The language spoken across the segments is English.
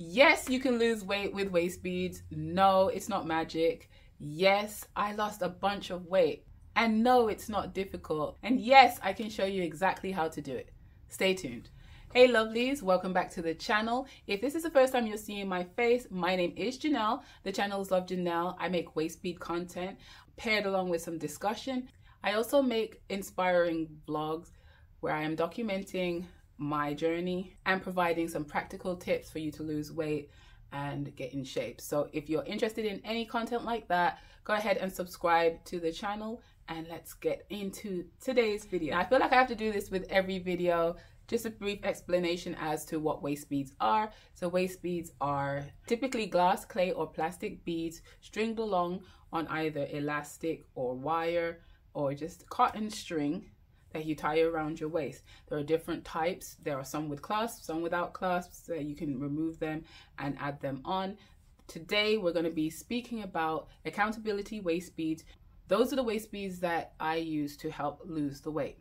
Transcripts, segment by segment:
Yes, you can lose weight with waist beads. No, it's not magic. Yes, I lost a bunch of weight. And no, it's not difficult. And yes, I can show you exactly how to do it. Stay tuned. Hey lovelies, welcome back to the channel. If this is the first time you're seeing my face, my name is Janelle. The channel is Love Janelle. I make waist bead content paired along with some discussion. I also make inspiring vlogs where I am documenting my journey and providing some practical tips for you to lose weight and get in shape. So if you're interested in any content like that, go ahead and subscribe to the channel and let's get into today's video. Now, I feel like I have to do this with every video. Just a brief explanation as to what waist beads are. So waist beads are typically glass, clay, or plastic beads stringed along on either elastic or wire or just cotton string that you tie around your waist. There are different types. There are some with clasps, some without clasps, so you can remove them and add them on. Today we're going to be speaking about accountability waist beads. Those are the waist beads that I use to help lose the weight.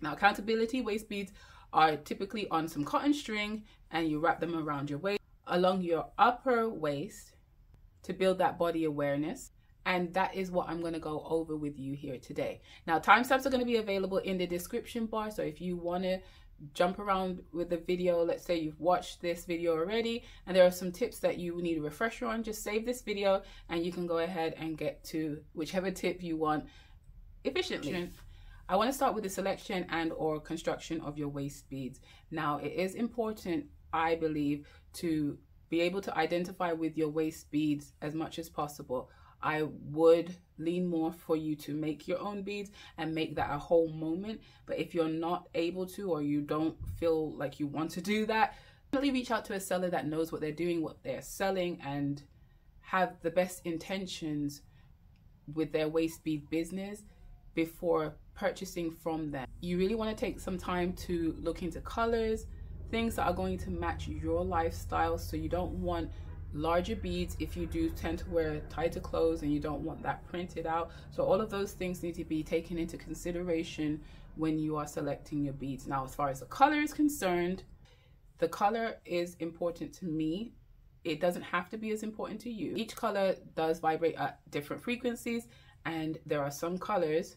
Now, accountability waist beads are typically on some cotton string and you wrap them around your waist, along your upper waist to build that body awareness. And that is what I'm going to go over with you here today. Now, timestamps are going to be available in the description bar. So if you want to jump around with the video, let's say you've watched this video already and there are some tips that you need a refresher on, just save this video and you can go ahead and get to whichever tip you want efficiently. I want to start with the selection and or construction of your waist beads. Now, it is important, I believe, to be able to identify with your waist beads as much as possible. I would lean more for you to make your own beads and make that a whole moment. But if you're not able to, or you don't feel like you want to do that, definitely reach out to a seller that knows what they're doing, what they're selling, and have the best intentions with their waist bead business before purchasing from them. You really want to take some time to look into colors, things that are going to match your lifestyle. So you don't want larger beads if you do tend to wear tighter clothes and you don't want that printed out. So all of those things need to be taken into consideration when you are selecting your beads. Now, as far as the color is concerned, the color is important to me. It doesn't have to be as important to you. Each color does vibrate at different frequencies, and there are some colors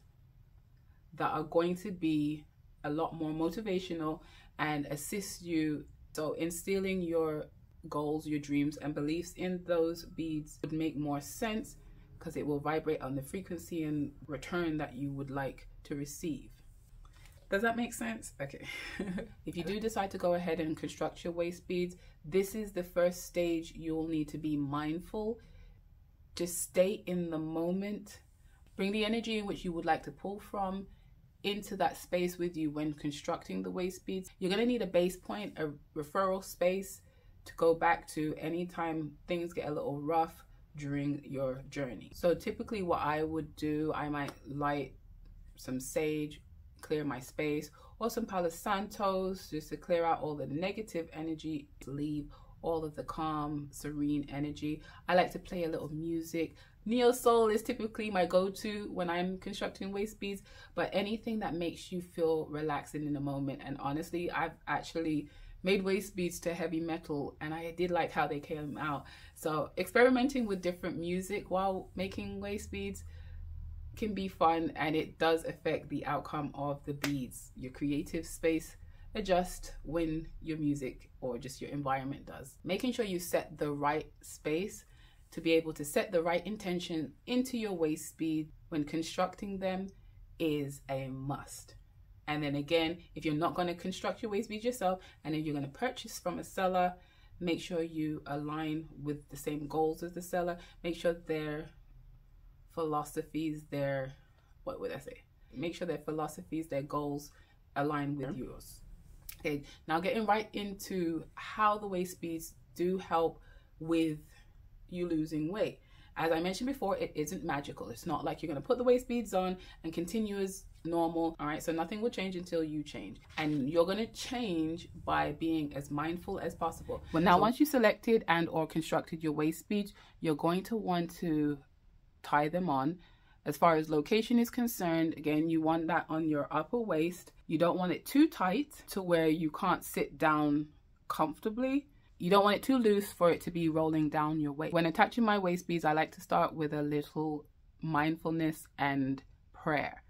that are going to be a lot more motivational and assist you. So instilling your goals, your dreams and beliefs in those beads would make more sense because it will vibrate on the frequency and return that you would like to receive. Does that make sense? Okay. If you do decide to go ahead and construct your waist beads, this is the first stage you'll need to be mindful. Just stay in the moment. Bring the energy in which you would like to pull from into that space with you when constructing the waist beads. You're going to need a base point, a referral space to go back to anytime things get a little rough during your journey. So typically what I would do, I might light some sage, clear my space, or some Palo Santos just to clear out all the negative energy, leave all of the calm, serene energy. I like to play a little music. Neo soul is typically my go-to when I'm constructing waist beads, but anything that makes you feel relaxed in the moment. And honestly, I've actually made waist beads to heavy metal and I did like how they came out. So experimenting with different music while making waist beads can be fun, and it does affect the outcome of the beads. Your creative space adjusts when your music or just your environment does. Making sure you set the right space to be able to set the right intention into your waist bead when constructing them is a must. And then again, if you're not going to construct your waist beads yourself and if you're going to purchase from a seller, make sure you align with the same goals as the seller. Make sure their philosophies, make sure their philosophies, their goals align with yours. Okay, now getting right into how the waist beads do help with you losing weight. As I mentioned before, it isn't magical. It's not like you're going to put the waist beads on and continue as normal. All right, so nothing will change until you change, and you're going to change by being as mindful as possible. Well, now once you selected and or constructed your waist beads, you're going to want to tie them on. As far as location is concerned, again, you want that on your upper waist. You don't want it too tight to where you can't sit down comfortably. You don't want it too loose for it to be rolling down your waist. When attaching my waist beads, I like to start with a little mindfulness and prayer.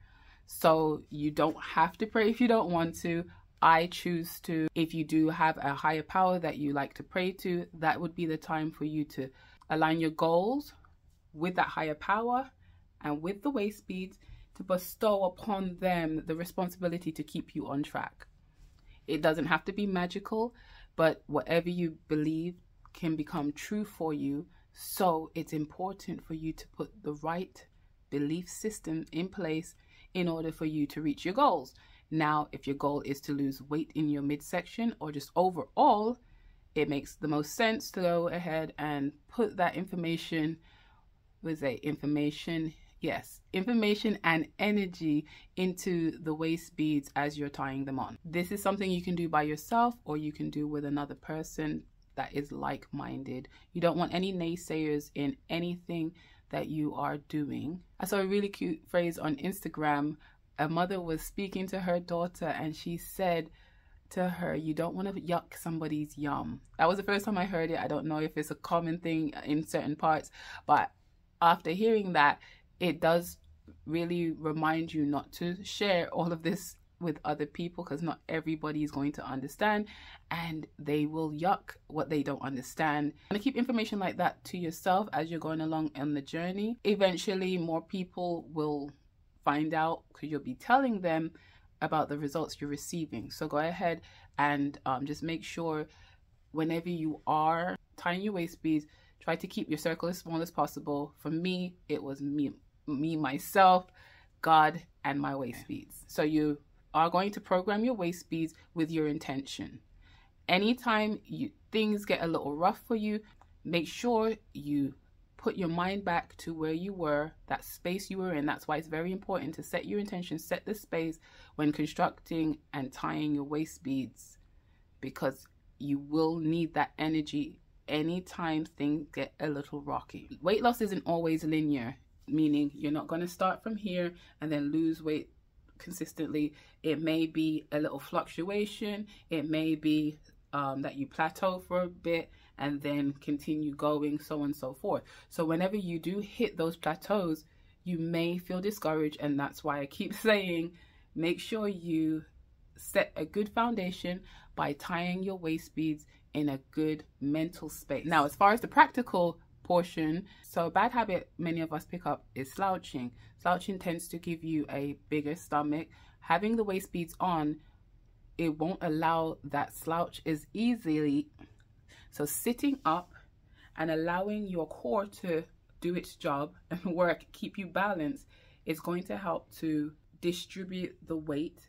So you don't have to pray if you don't want to. I choose to. If you do have a higher power that you like to pray to, that would be the time for you to align your goals with that higher power and with the waist beads, to bestow upon them the responsibility to keep you on track. It doesn't have to be magical, but whatever you believe can become true for you. So it's important for you to put the right belief system in place in order for you to reach your goals. Now, if your goal is to lose weight in your midsection or just overall, it makes the most sense to go ahead and put that information and energy into the waist beads as you're tying them on. This is something you can do by yourself, or you can do with another person that is like-minded. You don't want any naysayers in anything that you are doing. I saw a really cute phrase on Instagram. A mother was speaking to her daughter and she said to her, you don't want to yuck somebody's yum. That was the first time I heard it. I don't know if it's a common thing in certain parts, but after hearing that, it does really remind you not to share all of this with other people, because not everybody is going to understand, and they will yuck what they don't understand. And keep information like that to yourself as you're going along on the journey. Eventually more people will find out, because you'll be telling them about the results you're receiving. So go ahead and just make sure whenever you are tying your waist beads, try to keep your circle as small as possible. For me, it was me, myself, God, and my waist beads. So you are going to program your waist beads with your intention. Anytime things get a little rough for you, make sure you put your mind back to where you were, that space you were in. That's why it's very important to set your intention, set the space when constructing and tying your waist beads, because you will need that energy anytime things get a little rocky. Weight loss isn't always linear, meaning you're not going to start from here and then lose weight consistently. It may be a little fluctuation. It may be that you plateau for a bit and then continue going, so on and so forth. So whenever you do hit those plateaus, you may feel discouraged, and that's why I keep saying make sure you set a good foundation by tying your waist beads in a good mental space. Now, as far as the practical portion, so a bad habit many of us pick up is slouching. Slouching tends to give you a bigger stomach. Having the waist beads on, it won't allow that slouch as easily. So sitting up and allowing your core to do its job and work, keep you balanced, is going to help to distribute the weight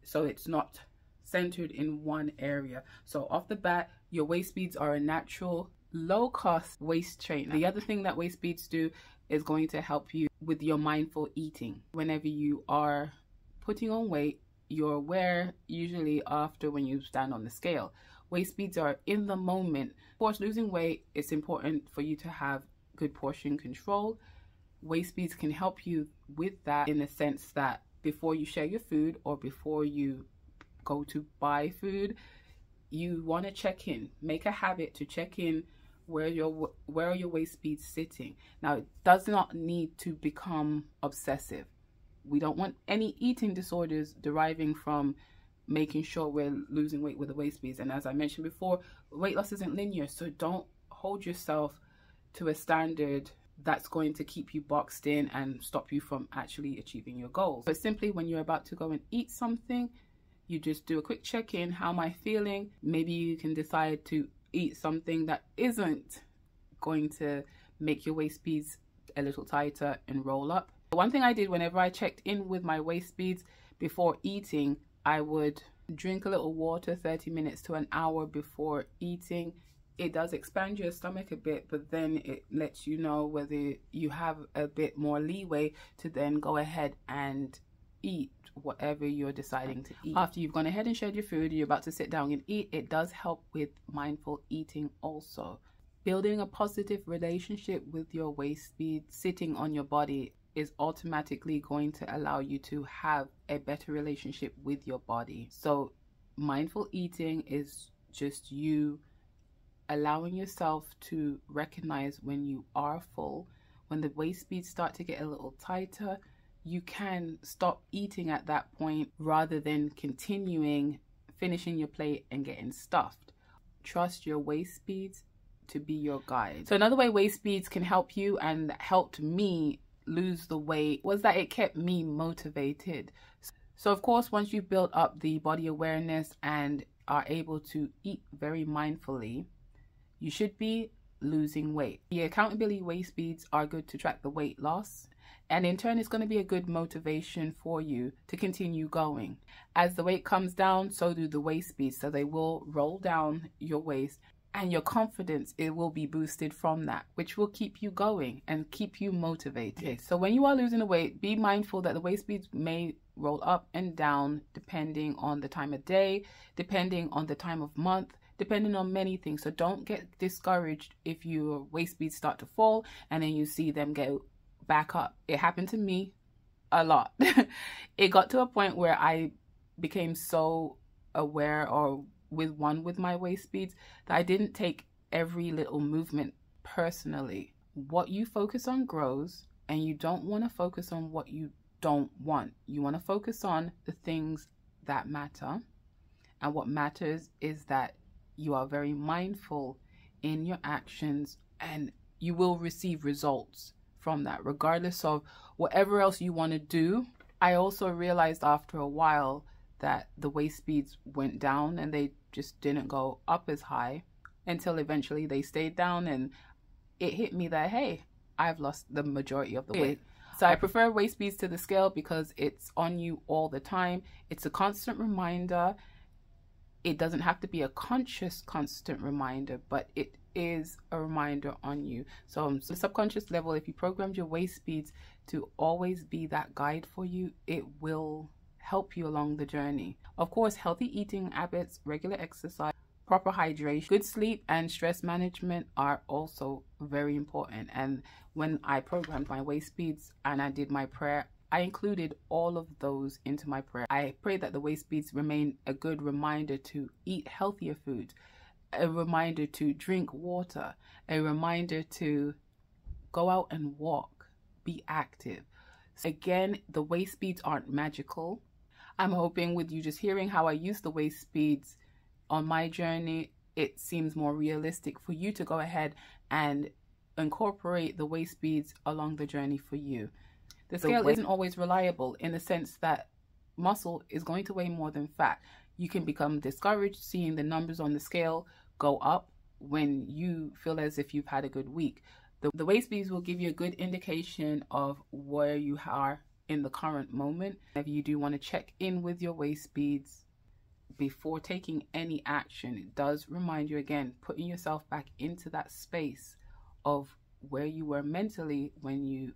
so it's not centered in one area. So off the bat, your waist beads are a natural low-cost waist trainer. The other thing that waist beads do is going to help you with your mindful eating. Whenever you are putting on weight, you're aware usually after when you stand on the scale. Waist beads are in the moment. Of course, losing weight, it's important for you to have good portion control. Waist beads can help you with that, in the sense that before you share your food or before you go to buy food, you want to check in. Make a habit to check in where are your waist beads sitting. Now, it does not need to become obsessive. We don't want any eating disorders deriving from making sure we're losing weight with the waist beads. And as I mentioned before, weight loss isn't linear, so don't hold yourself to a standard that's going to keep you boxed in and stop you from actually achieving your goals. But simply when you're about to go and eat something, you just do a quick check-in. How am I feeling? Maybe you can decide to eat something that isn't going to make your waist beads a little tighter and roll up. One thing I did whenever I checked in with my waist beads before eating, I would drink a little water 30 minutes to an hour before eating. It does expand your stomach a bit, but then it lets you know whether you have a bit more leeway to then go ahead and eat whatever you're deciding to eat. After you've gone ahead and shared your food, you're about to sit down and eat, it does help with mindful eating also. Building a positive relationship with your waist beads sitting on your body is automatically going to allow you to have a better relationship with your body. So mindful eating is just you allowing yourself to recognize when you are full. When the waist beads start to get a little tighter, you can stop eating at that point rather than continuing, finishing your plate and getting stuffed. Trust your waist beads to be your guide. So another way waist beads can help you and helped me lose the weight was that it kept me motivated. So of course, once you've built up the body awareness and are able to eat very mindfully, you should be losing weight. The accountability waist beads are good to track the weight loss, and in turn it's going to be a good motivation for you to continue going. As the weight comes down, so do the waist beads, so they will roll down your waist, and your confidence, it will be boosted from that, which will keep you going and keep you motivated. So when you are losing the weight, be mindful that the waist beads may roll up and down depending on the time of day, depending on the time of month, depending on many things. So don't get discouraged if your waist beads start to fall and then you see them go back up. It happened to me a lot. It got to a point where I became so aware or with my waist beads that I didn't take every little movement personally. What you focus on grows, and you don't want to focus on what you don't want. You want to focus on the things that matter, and what matters is that you are very mindful in your actions, and you will receive results from that regardless of whatever else you want to do. I also realized after a while that the waist beads went down and they just didn't go up as high until eventually they stayed down, and it hit me that, hey, I've lost the majority of the weight. So I prefer waist beads to the scale because it's on you all the time. It's a constant reminder. It doesn't have to be a conscious constant reminder, but it is a reminder on you. So on the subconscious level, if you programmed your waist beads to always be that guide for you, it will help you along the journey. Of course, healthy eating habits, regular exercise, proper hydration, good sleep, and stress management are also very important. And when I programmed my waist beads and I did my prayer, I included all of those into my prayer. I pray that the waist beads remain a good reminder to eat healthier foods, a reminder to drink water, a reminder to go out and walk, be active. So again, the waist beads aren't magical. I'm hoping with you just hearing how I use the waist beads on my journey, it seems more realistic for you to go ahead and incorporate the waist beads along the journey for you. The scale isn't always reliable in the sense that muscle is going to weigh more than fat. You can become discouraged seeing the numbers on the scale go up when you feel as if you've had a good week. The waist beads will give you a good indication of where you are in the current moment. If you do want to check in with your waist beads before taking any action, it does remind you again, putting yourself back into that space of where you were mentally when you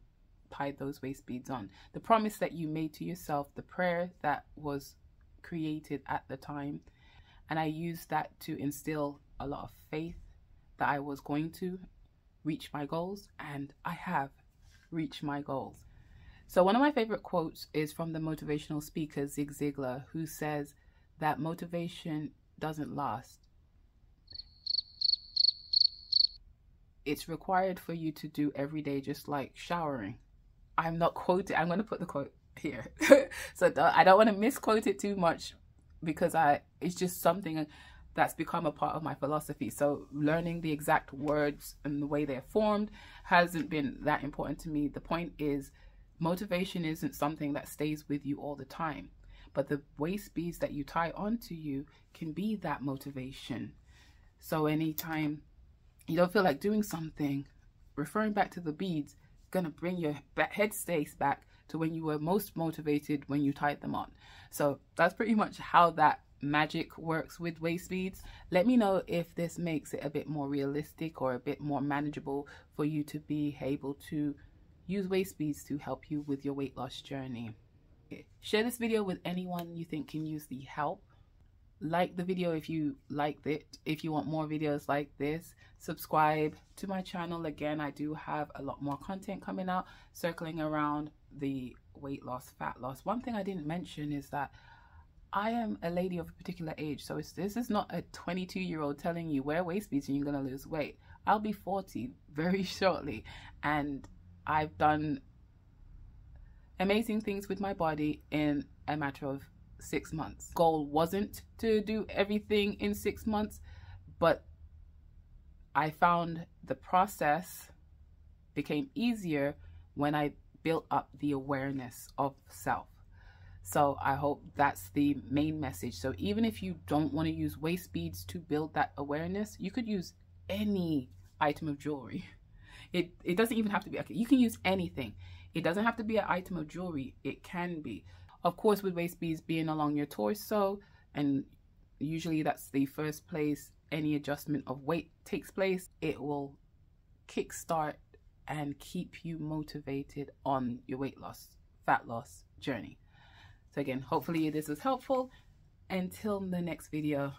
tied those waist beads on. The promise that you made to yourself, the prayer that was created at the time, and I used that to instill a lot of faith that I was going to reach my goals, and I have reached my goals. So one of my favorite quotes is from the motivational speaker Zig Ziglar, who says that motivation doesn't last. It's required for you to do every day, just like showering. I'm not quoting, I'm going to put the quote here. So I don't want to misquote it too much because it's just something that's become a part of my philosophy. So learning the exact words and the way they're formed hasn't been that important to me. The point is, motivation isn't something that stays with you all the time, but the waist beads that you tie onto you can be that motivation. So anytime you don't feel like doing something, referring back to the beads gonna bring your headspace back to when you were most motivated when you tied them on. So that's pretty much how that magic works with waist beads. Let me know if this makes it a bit more realistic or a bit more manageable for you to be able to use waist beads to help you with your weight loss journey. Share this video with anyone you think can use the help. Like the video if you liked it. If you want more videos like this, subscribe to my channel. Again, I do have a lot more content coming out circling around the weight loss, fat loss. One thing I didn't mention is that I am a lady of a particular age, so this is not a 22-year-old telling you wear waist beads and you're going to lose weight. I'll be 40 very shortly, and I've done amazing things with my body in a matter of 6 months. Goal wasn't to do everything in 6 months, but I found the process became easier when I built up the awareness of self. So I hope that's the main message. So even if you don't want to use waist beads to build that awareness, you could use any item of jewelry. It doesn't even have to be, okay, you can use anything. It doesn't have to be an item of jewelry. It can be. Of course, with waist beads being along your torso, and usually that's the first place any adjustment of weight takes place, it will kickstart and keep you motivated on your weight loss, fat loss journey. So again, hopefully this was helpful. Until the next video,